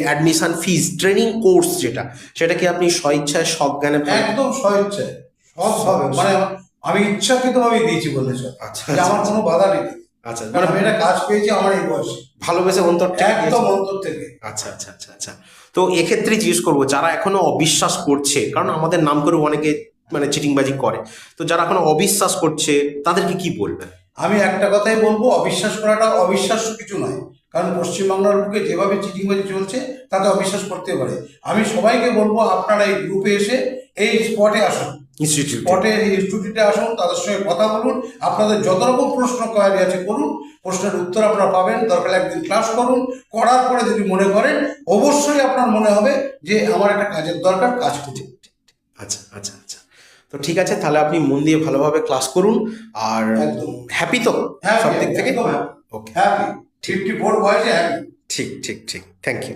Admission fees training course যেটা, সেটা কি আপনি স্বইচ্ছায় সজ্ঞানে একদম স্বইচ্ছায় সবভাবে, মানে আমি ইচ্ছাকৃতভাবে দিয়েছি বললে চলে। আচ্ছা, যে আমার কোনো বাধা নেই। আচ্ছা, মানে আমি একটা কাজ পেয়েছি আমার এই বয়সে, ভালোবেসে অন্তর থেকে একদম দিয়েছেন? অন্তর থেকে। আচ্ছা আচ্ছা আচ্ছা আচ্ছা। তো এক্ষেত্রে জিজ্ঞেস করবো, যারা এখনো অবিশ্বাস করছে, কারণ আমাদের নাম করে অনেকে মানে চিটিংবাজি করে, তো যারা এখনো অবিশ্বাস করছে তাদেরকে কি বলবেন? আমি একটা কথাই বলবো, অবিশ্বাস করাটা অবিশ্বাস্য কিছু নয়। কারণ পশ্চিমবাংলার বুকে যেভাবে চিটিংবাজি চলছে তাতে অবিশ্বাস করতে পারে। আমি সবাইকে বলবো আপনারা এই গ্রুপে এসে এই স্পটে আসুন, ইনস্টিটিউট। স্পটে ইনস্টিটিউটে আসুন, তাদের সঙ্গে কথা বলুন, আপনাদের যত রকম প্রশ্ন কোয়ারি আছে করুন, প্রশ্নের উত্তর আপনারা পাবেন। দরকার একদিন ক্লাস করুন, করার পরে যদি মনে করেন, অবশ্যই আপনার মনে হবে যে আমার একটা কাজের দরকার, কাজ করুন। আচ্ছা আচ্ছা আচ্ছা। তো ঠিক আছে, তাহলে আপনি মন দিয়ে ভালোভাবে ক্লাস করুন। আর একদম হ্যাপি তো হ্যাঁ, সব দিক থেকে? একদম ওকে, হ্যাপি। 54 বয়সে হ্যাপি। ঠিক ঠিক ঠিক, থ্যাংক ইউ।